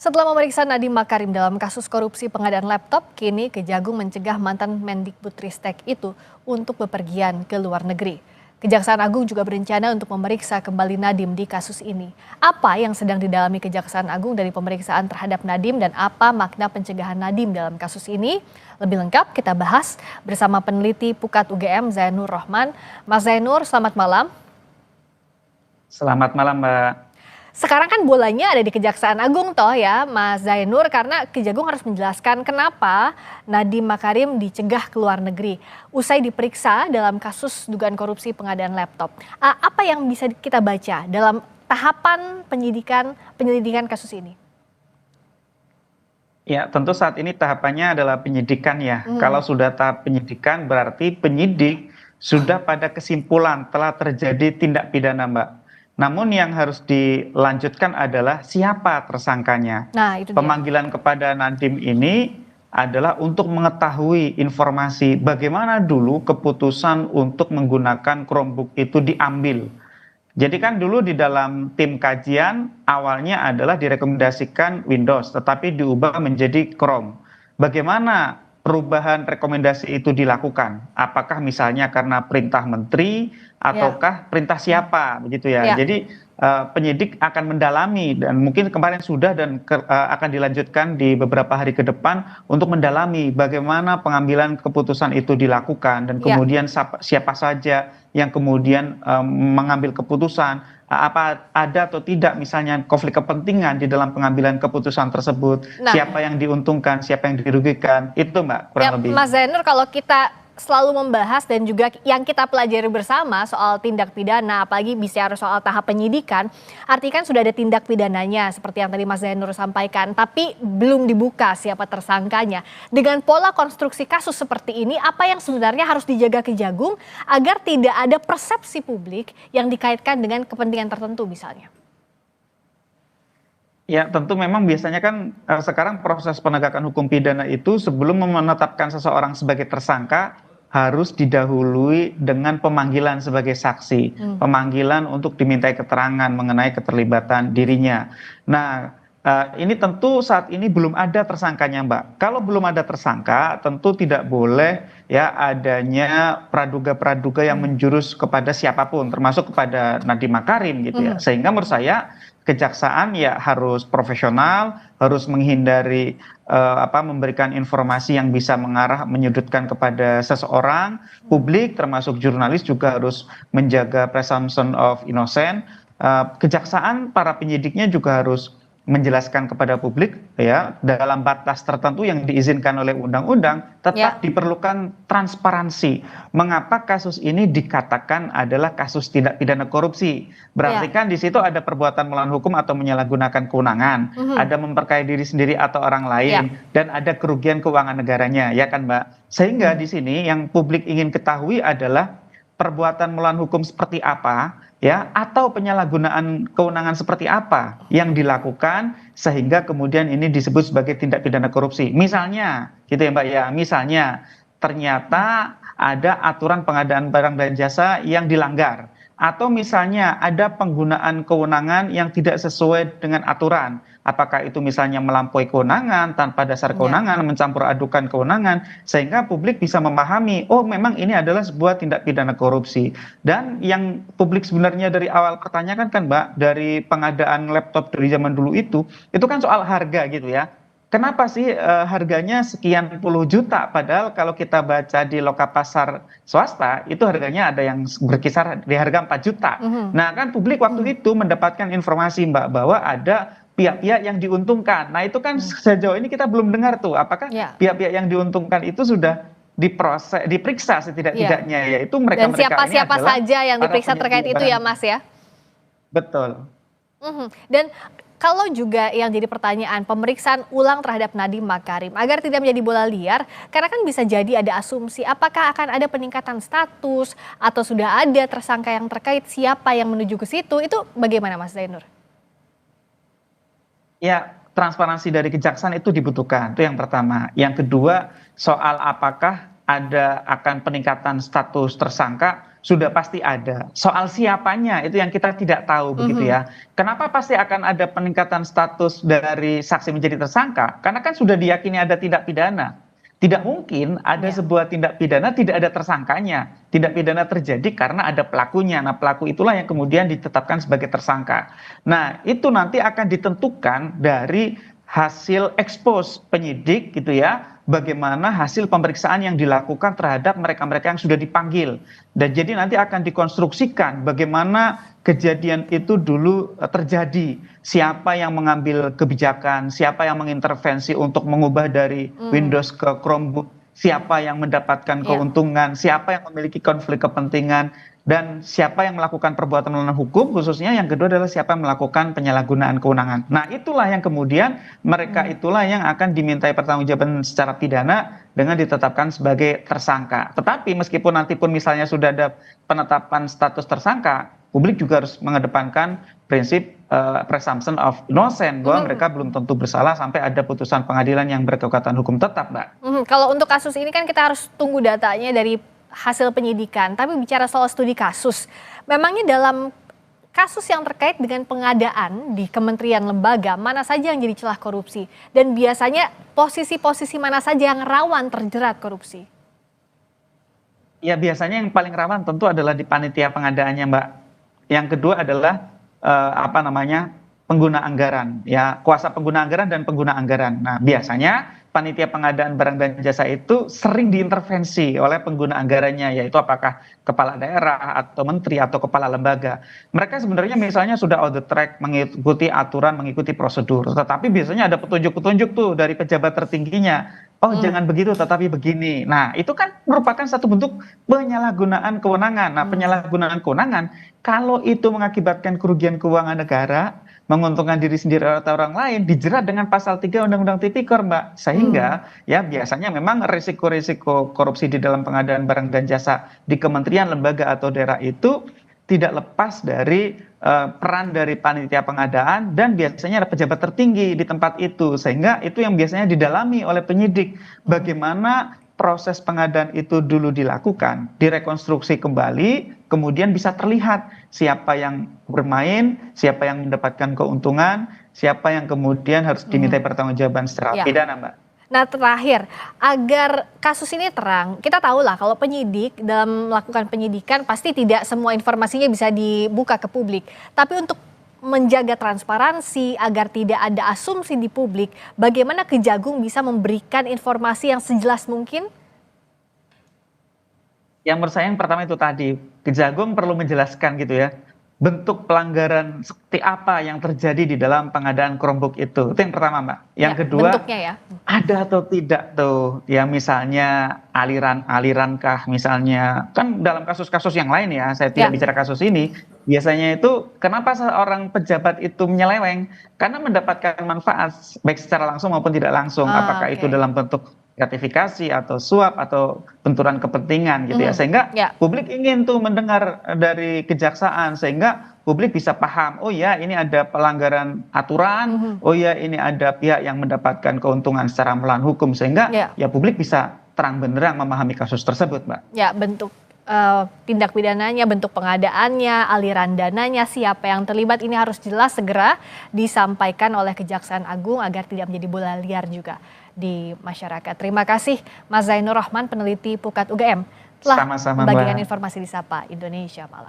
Setelah memeriksa Nadiem Makarim dalam kasus korupsi pengadaan laptop, kini Kejagung mencegah mantan Mendikbudristek itu untuk bepergian ke luar negeri. Kejaksaan Agung juga berencana untuk memeriksa kembali Nadiem di kasus ini. Apa yang sedang didalami Kejaksaan Agung dari pemeriksaan terhadap Nadiem dan apa makna pencegahan Nadiem dalam kasus ini? Lebih lengkap kita bahas bersama peneliti Pukat UGM Zainur Rohman. Mas Zainur, selamat malam. Selamat malam, Mbak. Sekarang kan bolanya ada di Kejaksaan Agung toh ya Mas Zainur, karena Kejagung harus menjelaskan kenapa Nadiem Makarim dicegah ke luar negeri usai diperiksa dalam kasus dugaan korupsi pengadaan laptop. Apa yang bisa kita baca dalam tahapan penyelidikan kasus ini? Ya, tentu saat ini tahapannya adalah penyidikan ya. Kalau sudah tahap penyidikan berarti penyidik sudah pada kesimpulan telah terjadi tindak pidana, Mbak. Namun yang harus dilanjutkan adalah siapa tersangkanya. Nah, itu dia. Pemanggilan kepada Nadiem ini adalah untuk mengetahui informasi bagaimana dulu keputusan untuk menggunakan Chromebook itu diambil. Jadi kan dulu di dalam tim kajian awalnya adalah direkomendasikan Windows, tetapi diubah menjadi Chrome. Bagaimana perubahan rekomendasi itu dilakukan? Apakah misalnya karena perintah menteri ataukah perintah siapa, begitu ya? Ya. Jadi penyidik akan mendalami dan mungkin kemarin sudah dan akan dilanjutkan di beberapa hari ke depan untuk mendalami bagaimana pengambilan keputusan itu dilakukan dan kemudian siapa saja yang kemudian mengambil keputusan, apa ada atau tidak misalnya konflik kepentingan di dalam pengambilan keputusan tersebut, siapa yang diuntungkan, siapa yang dirugikan, itu Mbak kurang lebih. Mas Zainur, kalau kita selalu membahas dan juga yang kita pelajari bersama soal tindak pidana, apalagi bicara soal tahap penyidikan, artinya kan sudah ada tindak pidananya seperti yang tadi Mas Zainur sampaikan, tapi belum dibuka siapa tersangkanya. Dengan pola konstruksi kasus seperti ini, apa yang sebenarnya harus dijaga Kejagung agar tidak ada persepsi publik yang dikaitkan dengan kepentingan tertentu misalnya? Ya, tentu memang biasanya kan sekarang proses penegakan hukum pidana itu sebelum menetapkan seseorang sebagai tersangka harus didahului dengan pemanggilan sebagai saksi, pemanggilan untuk dimintai keterangan mengenai keterlibatan dirinya. Nah, ini tentu saat ini belum ada tersangkanya, Mbak. Kalau belum ada tersangka, tentu tidak boleh ya adanya praduga-praduga yang menjurus kepada siapapun, termasuk kepada Nadiem Makarim gitu ya. Sehingga menurut saya kejaksaan ya harus profesional, harus menghindari memberikan informasi yang bisa mengarah menyudutkan kepada seseorang. Publik termasuk jurnalis juga harus menjaga presumption of innocent. Kejaksaan para penyidiknya juga harus menjelaskan kepada publik ya dalam batas tertentu yang diizinkan oleh undang-undang, tetap diperlukan transparansi. Mengapa kasus ini dikatakan adalah kasus tindak pidana korupsi? Berarti kan di situ ada perbuatan melawan hukum atau menyalahgunakan kewenangan, ada memperkaya diri sendiri atau orang lain, dan ada kerugian keuangan negaranya, ya kan, Mbak? Sehingga di sini yang publik ingin ketahui adalah perbuatan melawan hukum seperti apa, ya, atau penyalahgunaan kewenangan seperti apa yang dilakukan sehingga kemudian ini disebut sebagai tindak pidana korupsi. Misalnya, gitu ya Mbak ya, misalnya ternyata ada aturan pengadaan barang dan jasa yang dilanggar, atau misalnya ada penggunaan kewenangan yang tidak sesuai dengan aturan. Apakah itu misalnya melampaui kewenangan, tanpa dasar kewenangan, mencampur adukan kewenangan, sehingga publik bisa memahami, oh memang ini adalah sebuah tindak pidana korupsi. Dan yang publik sebenarnya dari awal pertanyakan kan Mbak, dari pengadaan laptop dari zaman dulu itu kan soal harga gitu ya. Kenapa sih harganya sekian puluh juta, padahal kalau kita baca di loka pasar swasta, itu harganya ada yang berkisar di harga 4 juta. Nah kan publik waktu itu mendapatkan informasi Mbak, bahwa ada pihak-pihak yang diuntungkan. Nah itu kan sejauh ini kita belum dengar tuh apakah pihak-pihak yang diuntungkan itu sudah diperiksa setidak-tidaknya, yaitu mereka-mereka dan siapa-siapa saja yang diperiksa terkait itu ya Mas ya? Betul. Dan kalau juga yang jadi pertanyaan pemeriksaan ulang terhadap Nadiem Makarim agar tidak menjadi bola liar, karena kan bisa jadi ada asumsi apakah akan ada peningkatan status atau sudah ada tersangka yang terkait, siapa yang menuju ke situ, itu bagaimana Mas Zainur? Ya, transparansi dari kejaksaan itu dibutuhkan, itu yang pertama. Yang kedua, soal apakah akan peningkatan status tersangka, sudah pasti ada. Soal siapanya itu yang kita tidak tahu begitu ya. Kenapa pasti akan ada peningkatan status dari saksi menjadi tersangka? Karena kan sudah diyakini ada tindak pidana. Tidak mungkin ada Ya. sebuah tindak pidana tidak ada tersangkanya. Tindak pidana terjadi karena ada pelakunya. Nah, pelaku itulah yang kemudian ditetapkan sebagai tersangka. Nah, itu nanti akan ditentukan dari hasil ekspos penyidik gitu ya. Bagaimana hasil pemeriksaan yang dilakukan terhadap mereka-mereka yang sudah dipanggil. Dan jadi nanti akan dikonstruksikan bagaimana kejadian itu dulu terjadi. Siapa yang mengambil kebijakan, siapa yang mengintervensi untuk mengubah dari Windows ke Chromebook, siapa yang mendapatkan keuntungan, siapa yang memiliki konflik kepentingan, dan siapa yang melakukan perbuatan melawan hukum, khususnya yang kedua adalah siapa yang melakukan penyalahgunaan kewenangan. Nah, itulah yang kemudian mereka itulah yang akan dimintai pertanggungjawaban secara pidana dengan ditetapkan sebagai tersangka. Tetapi meskipun nanti pun misalnya sudah ada penetapan status tersangka, publik juga harus mengedepankan prinsip presumption of innocent bahwa mereka belum tentu bersalah sampai ada putusan pengadilan yang berkekuatan hukum tetap, Mbak. Kalau untuk kasus ini kan kita harus tunggu datanya dari hasil penyidikan. Tapi bicara soal studi kasus, memangnya dalam kasus yang terkait dengan pengadaan di kementerian lembaga, mana saja yang jadi celah korupsi? Dan biasanya posisi-posisi mana saja yang rawan terjerat korupsi? Ya biasanya yang paling rawan tentu adalah di panitia pengadaannya, Mbak. Yang kedua adalah pengguna anggaran, ya kuasa pengguna anggaran dan pengguna anggaran. Nah biasanya panitia pengadaan barang dan jasa itu sering diintervensi oleh pengguna anggarannya, yaitu apakah kepala daerah atau menteri atau kepala lembaga. Mereka sebenarnya misalnya sudah on the track mengikuti aturan, mengikuti prosedur, tetapi biasanya ada petunjuk-petunjuk tuh dari pejabat tertingginya. Oh jangan begitu tetapi begini. Nah itu kan merupakan satu bentuk penyalahgunaan kewenangan. Nah penyalahgunaan kewenangan kalau itu mengakibatkan kerugian keuangan negara, menguntungkan diri sendiri atau orang lain, dijerat dengan pasal 3 Undang-Undang Tipikor, Mbak. Sehingga ya biasanya memang risiko-risiko korupsi di dalam pengadaan barang dan jasa di kementerian, lembaga atau daerah itu tidak lepas dari peran dari panitia pengadaan dan biasanya ada pejabat tertinggi di tempat itu, sehingga itu yang biasanya didalami oleh penyidik bagaimana proses pengadaan itu dulu dilakukan, direkonstruksi kembali, kemudian bisa terlihat siapa yang bermain, siapa yang mendapatkan keuntungan, siapa yang kemudian harus dimintai pertanggungjawaban secara pidana, Mbak. Nah terakhir, agar kasus ini terang, kita tahu lah kalau penyidik dalam melakukan penyidikan pasti tidak semua informasinya bisa dibuka ke publik. Tapi untuk menjaga transparansi agar tidak ada asumsi di publik, bagaimana Kejagung bisa memberikan informasi yang sejelas mungkin? Yang menurut saya yang pertama itu tadi, Kejagung perlu menjelaskan gitu ya, bentuk pelanggaran seperti apa yang terjadi di dalam pengadaan Chromebook itu. Itu yang pertama, Mbak. Yang kedua, bentuknya ya. ada atau tidak tuh, ya misalnya aliran-alirankah misalnya, kan dalam kasus-kasus yang lain ya, saya tidak bicara kasus ini, biasanya itu kenapa seorang pejabat itu menyeleweng? Karena mendapatkan manfaat baik secara langsung maupun tidak langsung, apakah itu dalam bentuk gratifikasi atau suap atau benturan kepentingan gitu ya, sehingga publik ingin tuh mendengar dari kejaksaan sehingga publik bisa paham, oh ya ini ada pelanggaran aturan, oh ya ini ada pihak yang mendapatkan keuntungan secara melawan hukum, sehingga ya publik bisa terang benderang memahami kasus tersebut, Mbak. Ya bentuk tindak pidananya, bentuk pengadaannya, aliran dananya, siapa yang terlibat, ini harus jelas segera disampaikan oleh Kejaksaan Agung agar tidak menjadi bola liar juga di masyarakat. Terima kasih Mas Zainur Rahman, peneliti Pukat UGM, telah membagikan informasi di Sapa Indonesia Malam.